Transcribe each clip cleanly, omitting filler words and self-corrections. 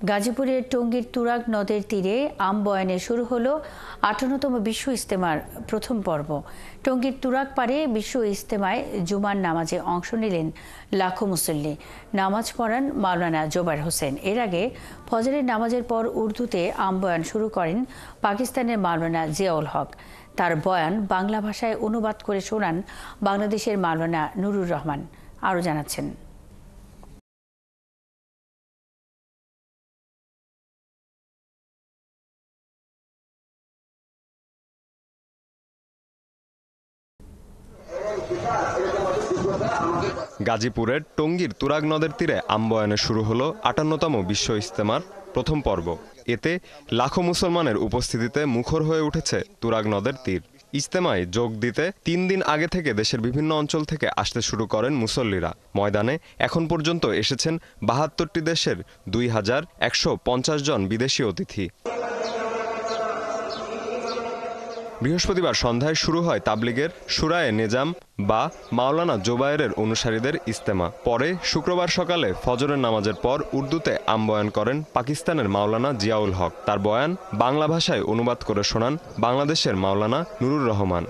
গাজীপুরের টঙ্গীর তুরাগ নদের তীরে আম বয়ানে শুরু হলো ৫৮তম বিশ্ব ইজতেমার প্রথম পর্ব। টঙ্গীর তুরাগ পাড়ে বিশ্ব ইজতেমায় জুমার নামাজে অংশ নিলেন লাখো মুসল্লি। নামাজ পড়ান মাওলানা জোবায়ের হোসেন। এর আগে ফজরের নামাজের পর উর্দুতে আম বয়ান শুরু করেন পাকিস্তানের মাওলানা জিয়াউল হক। তার বয়ান বাংলা ভাষায় অনুবাদ করে শোনান বাংলাদেশের মাওলানা নুরুর রহমান। আরও জানাচ্ছেন। গাজীপুরের টঙ্গীর তুরাগ নদের তীরে আম বয়ানে শুরু হলো ৫৮তম বিশ্ব ইজতেমার প্রথম পর্ব। এতে লাখো মুসলমানের উপস্থিতিতে মুখর হয়ে উঠেছে তুরাগ নদের তীর। ইজতেমায় যোগ দিতে ৩ দিন আগে থেকে দেশের বিভিন্ন অঞ্চল থেকে আসতে শুরু করেন মুসল্লিরা। ময়দানে এখন পর্যন্ত এসেছেন ৭২টি দেশের ২,১৫০ জন বিদেশি অতিথি। বৃহস্পতিবার সন্ধ্যায় শুরু হয় তাবলিগের সুরায়ে নেজাম বা মাওলানা জোবায়েরের অনুসারীদের ইজতেমা। পরে শুক্রবার সকালে ফজরের নামাজের পর উর্দুতে আম বয়ান করেন পাকিস্তানের মাওলানা জিয়াউল হক। তার বয়ান বাংলা ভাষায় অনুবাদ করে শোনান বাংলাদেশের মাওলানা নুরুর রহমান।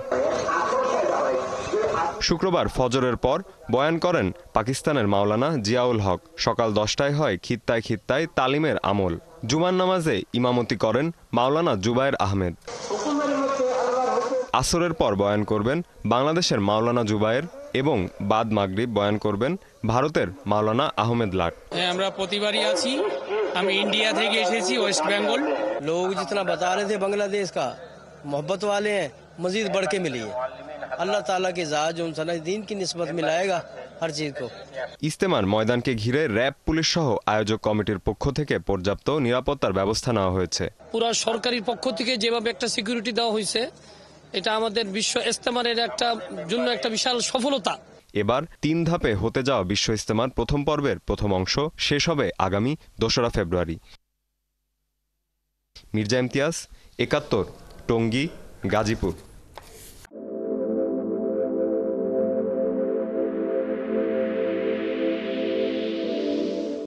শুক্রবার ফজরের পর বয়ান করেন পাকিস্তানের মাওলানা জিয়াউল হক। সকাল ১০টায় হয় খিত্তায় খিত্তায় তালিমের আমল। জুমার নামাজে ইমামতি করেন মাওলানা জুবায়ের আহমেদ। আসরের পর বয়ান করবেন বাংলাদেশের মাওলানা জুবায়ের এবং বাদ মাগরিব বয়ান করবেন ভারতের মাওলানা আহমেদ লাট। আমরা প্রতিবারই আছি। আমি ইন্ডিয়া থেকে এসেছি, ওয়েস্ট বেঙ্গল। लोग जितना बता रहे थे बांग्लादेश का मोहब्बत वाले हैं, मजीद बढ़ के मिली है। अल्लाह ताला की ज़ात जो इंसान दीन की निस्बत मिलाएगा हर चीज को। ইজতেমার ময়দানকে ঘিরে র্যাব পুলিশ সহ আয়োজক কমিটির পক্ষ থেকে পর্যাপ্ত নিরাপত্তার ব্যবস্থা নেওয়া হয়েছে। পুরো সরকারের পক্ষ থেকে যেভাবে একটা সিকিউরিটি দেওয়া হয়েছে, এটা আমাদের বিশ্ব ইজতেমার জন্য একটা বিশাল সফলতা। এবার ৩ ধাপে হতে যাওয়া বিশ্ব ইজতেমার প্রথম পর্বের প্রথম অংশ শেষ হবে আগামী ২রা ফেব্রুয়ারি। মির্জা ইমতিয়াজ, ৭১, টঙ্গী, গাজীপুর।